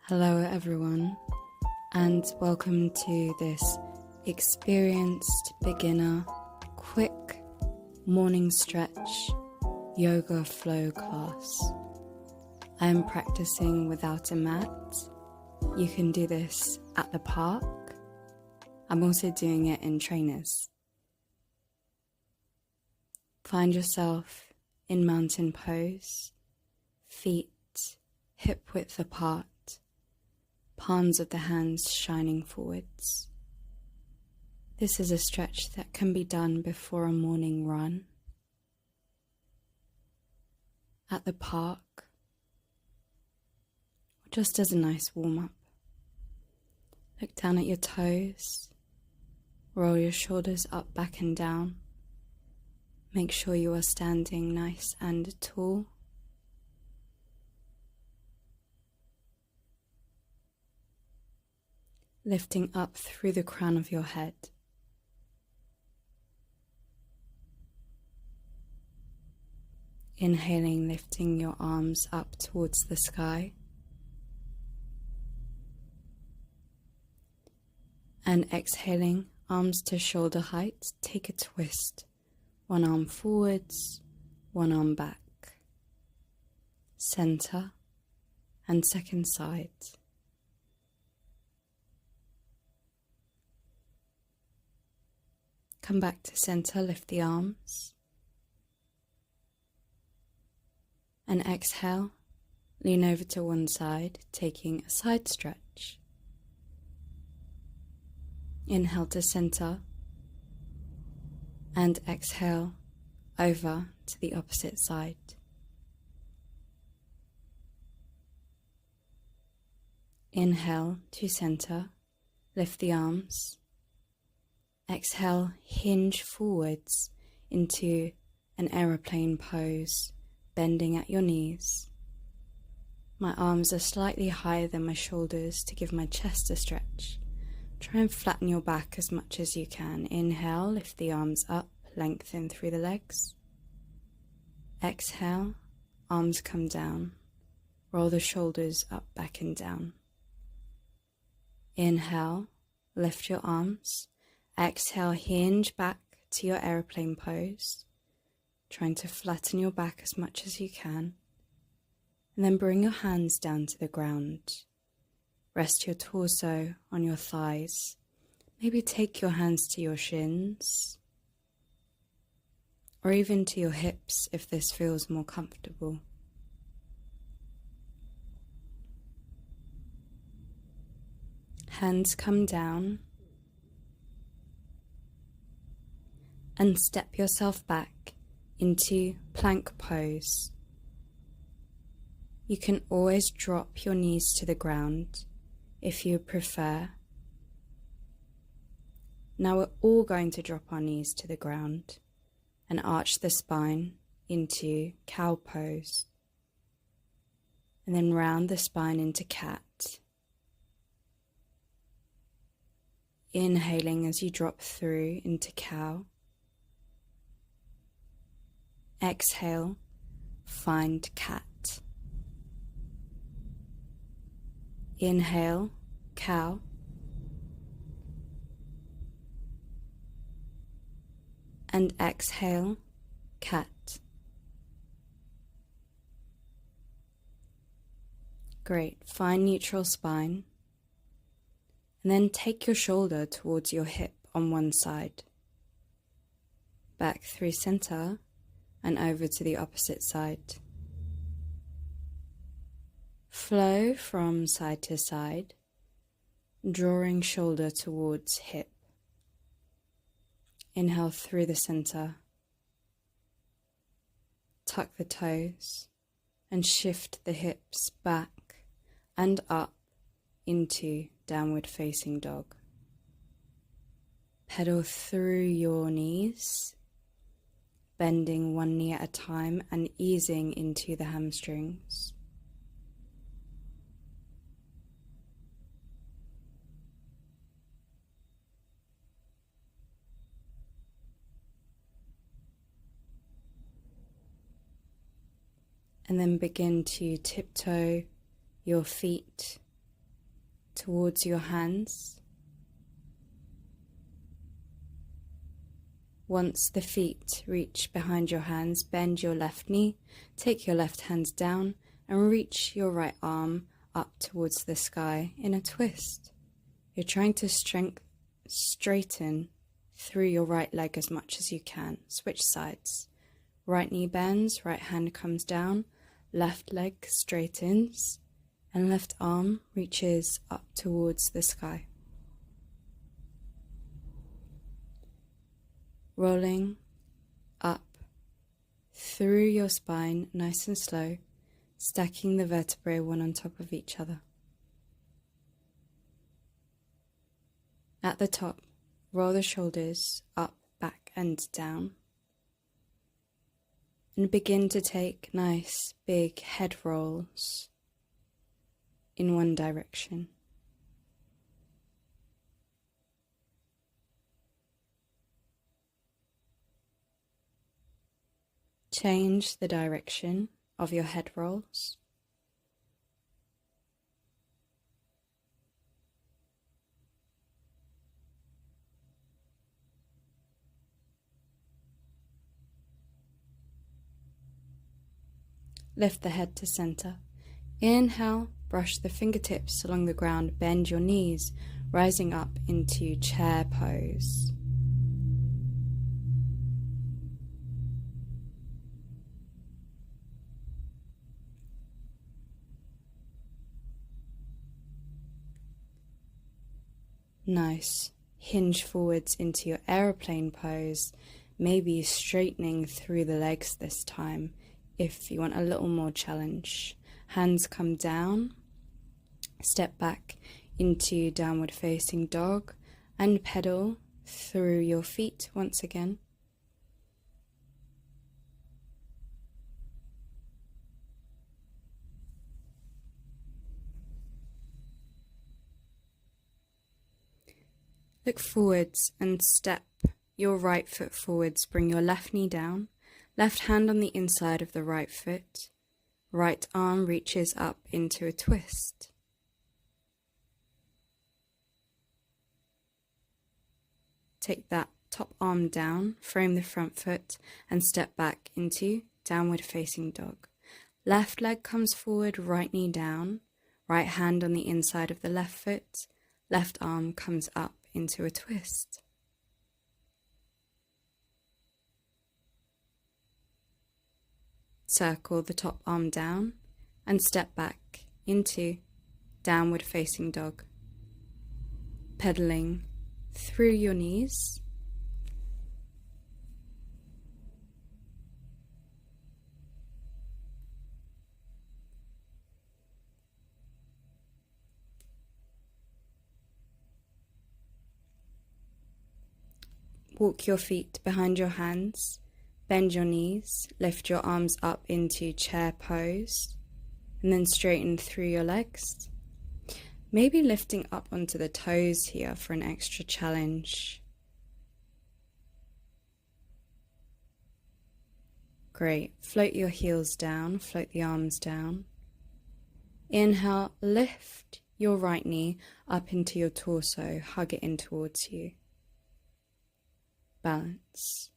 Hello everyone, and welcome to this experienced beginner quick morning stretch yoga flow class. I am practicing without a mat. You can do this at the park. I'm also doing it in trainers. Find yourself in mountain pose, feet hip width apart, palms of the hands shining forwards. This is a stretch that can be done before a morning run, at the park, or just as a nice warm-up. Look down at your toes, roll your shoulders up, back and down. Make sure you are standing nice and tall. Lifting up through the crown of your head. Inhaling, lifting your arms up towards the sky. And exhaling, arms to shoulder height, take a twist. One arm forwards, one arm back. Center and second side. Come back to center, lift the arms. And exhale, lean over to one side, taking a side stretch. Inhale to center. And exhale over to the opposite side. Inhale to center, lift the arms. Exhale, hinge forwards into an aeroplane pose, bending at your knees. My arms are slightly higher than my shoulders to give my chest a stretch. Try and flatten your back as much as you can. Inhale, lift the arms up, lengthen through the legs. Exhale, arms come down. Roll the shoulders up, back and down. Inhale, lift your arms. Exhale, hinge back to your aeroplane pose, trying to flatten your back as much as you can. And then bring your hands down to the ground. Rest your torso on your thighs. Maybe take your hands to your shins, or even to your hips if this feels more comfortable. Hands come down. And step yourself back into plank pose. You can always drop your knees to the ground if you prefer. Now we're all going to drop our knees to the ground and arch the spine into cow pose. And then round the spine into cat. Inhaling as you drop through into cow. Exhale, find cat. Inhale, cow. And exhale, cat. Great, find neutral spine. And then take your shoulder towards your hip on one side. Back through center. And over to the opposite side. Flow from side to side, drawing shoulder towards hip. Inhale through the center. Tuck the toes and shift the hips back and up into downward facing dog. Pedal through your knees, bending one knee at a time and easing into the hamstrings. And then begin to tiptoe your feet towards your hands. Once the feet reach behind your hands, bend your left knee, take your left hand down and reach your right arm up towards the sky in a twist. You're trying to straighten through your right leg as much as you can. Switch sides. Right knee bends, right hand comes down, left leg straightens, and left arm reaches up towards the sky. Rolling up through your spine, nice and slow, stacking the vertebrae one on top of each other. At the top, roll the shoulders up, back and down. And begin to take nice big head rolls in one direction. Change the direction of your head rolls. Lift the head to center. Inhale, brush the fingertips along the ground, bend your knees, rising up into chair pose. Nice. Hinge forwards into your aeroplane pose, maybe straightening through the legs this time if you want a little more challenge. Hands come down, step back into downward facing dog and pedal through your feet once again. Look forwards and step your right foot forwards. Bring your left knee down, left hand on the inside of the right foot. Right arm reaches up into a twist. Take that top arm down, frame the front foot and step back into downward facing dog. Left leg comes forward, right knee down, right hand on the inside of the left foot, left arm comes up into a twist. Circle the top arm down and step back into downward facing dog. Pedaling through your knees. Walk your feet behind your hands, bend your knees, lift your arms up into chair pose, and then straighten through your legs. Maybe lifting up onto the toes here for an extra challenge. Great. Float your heels down, float the arms down. Inhale, lift your right knee up into your torso, hug it in towards you. Balance.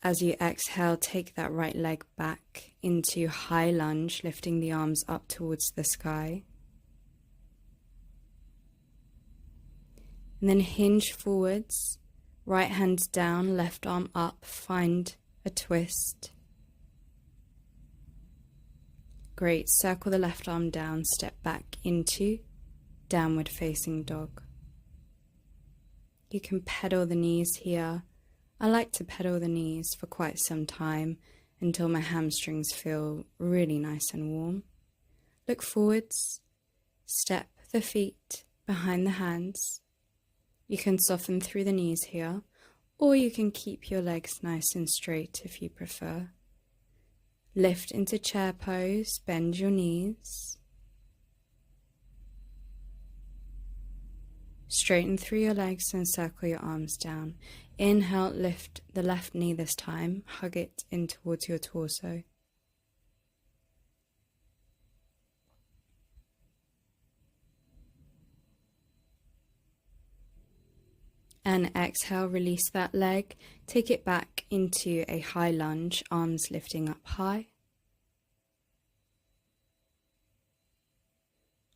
As you exhale, take that right leg back into high lunge, lifting the arms up towards the sky. And then hinge forwards, right hand down, left arm up, find a twist. Great, circle the left arm down, step back into downward facing dog. You can pedal the knees here. I like to pedal the knees for quite some time until my hamstrings feel really nice and warm. Look forwards, step the feet behind the hands. You can soften through the knees here, or you can keep your legs nice and straight if you prefer. Lift into chair pose, bend your knees. Straighten through your legs and circle your arms down. Inhale, lift the left knee this time, hug it in towards your torso. And exhale, release that leg. Take it back into a high lunge, arms lifting up high.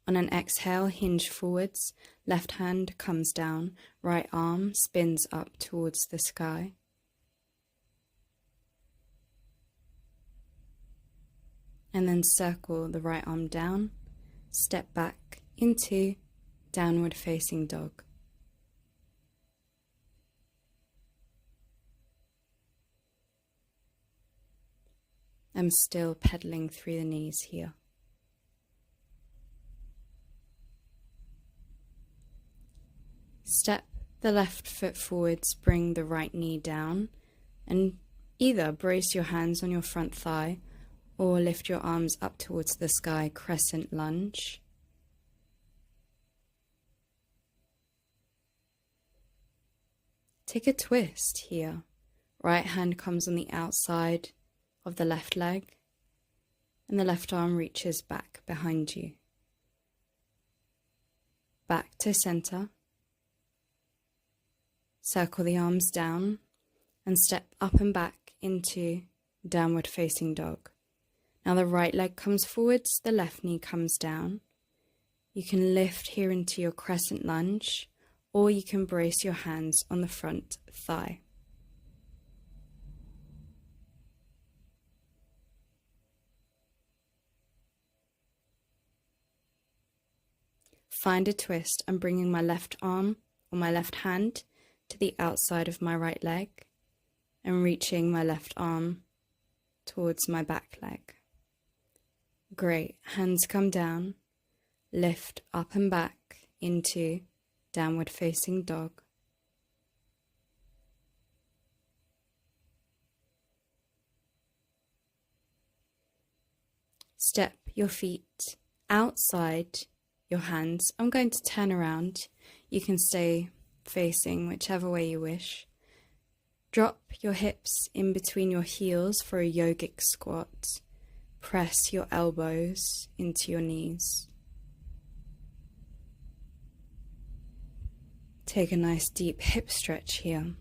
On an exhale, hinge forwards, left hand comes down, right arm spins up towards the sky. And then circle the right arm down, step back into downward facing dog. I'm still pedaling through the knees here. Step the left foot forwards, bring the right knee down, and either brace your hands on your front thigh or lift your arms up towards the sky, crescent lunge. Take a twist here. Right hand comes on the outside of the left leg, and the left arm reaches back behind you. Back to center. Circle the arms down and step up and back into downward facing dog. Now the right leg comes forwards, the left knee comes down. You can lift here into your crescent lunge, or you can brace your hands on the front thigh. Find a twist. I'm bringing my left arm or my left hand to the outside of my right leg and reaching my left arm towards my back leg. Great. Hands come down, lift up and back into downward facing dog. Step your feet outside your hands. I'm going to turn around. You can stay facing whichever way you wish. Drop your hips in between your heels for a yogic squat. Press your elbows into your knees. Take a nice deep hip stretch here.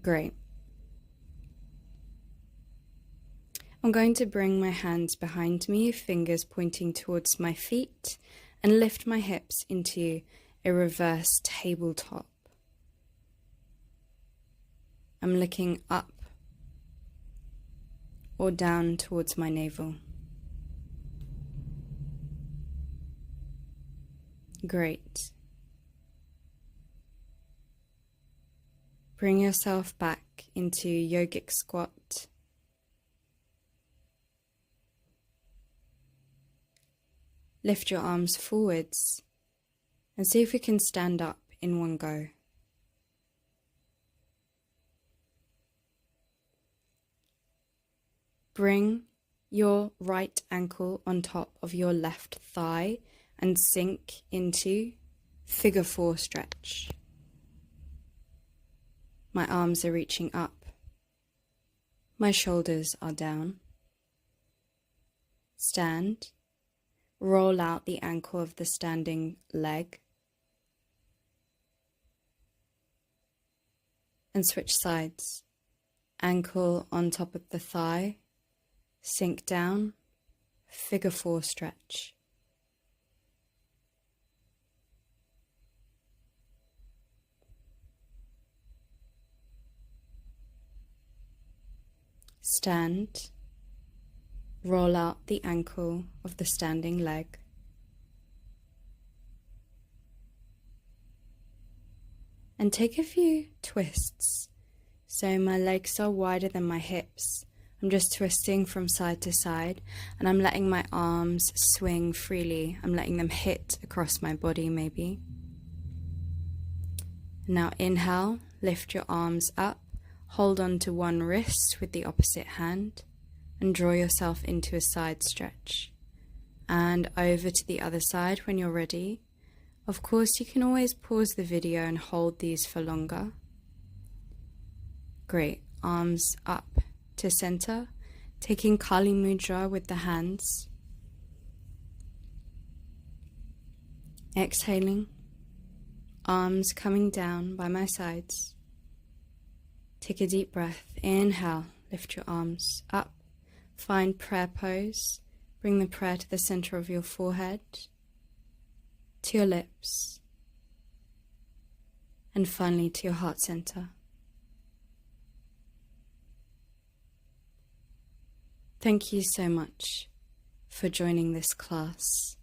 Great. I'm going to bring my hands behind me, fingers pointing towards my feet, and lift my hips into a reverse tabletop. I'm looking up or down towards my navel. Great. Bring yourself back into yogic squat. Lift your arms forwards and see if we can stand up in one go. Bring your right ankle on top of your left thigh and sink into figure 4 stretch. My arms are reaching up. My shoulders are down. Stand. Roll out the ankle of the standing leg. And switch sides. Ankle on top of the thigh. Sink down. Figure 4 stretch. Stand, roll out the ankle of the standing leg. And take a few twists. So my legs are wider than my hips. I'm just twisting from side to side, and I'm letting my arms swing freely. I'm letting them hit across my body maybe. Now inhale, lift your arms up. Hold on to one wrist with the opposite hand and draw yourself into a side stretch. And over to the other side when you're ready. Of course, you can always pause the video and hold these for longer. Great. Arms up to center, taking Kali Mudra with the hands. Exhaling, arms coming down by my sides. Take a deep breath. Inhale, lift your arms up. Find prayer pose. Bring the prayer to the center of your forehead, to your lips, and finally to your heart center. Thank you so much for joining this class.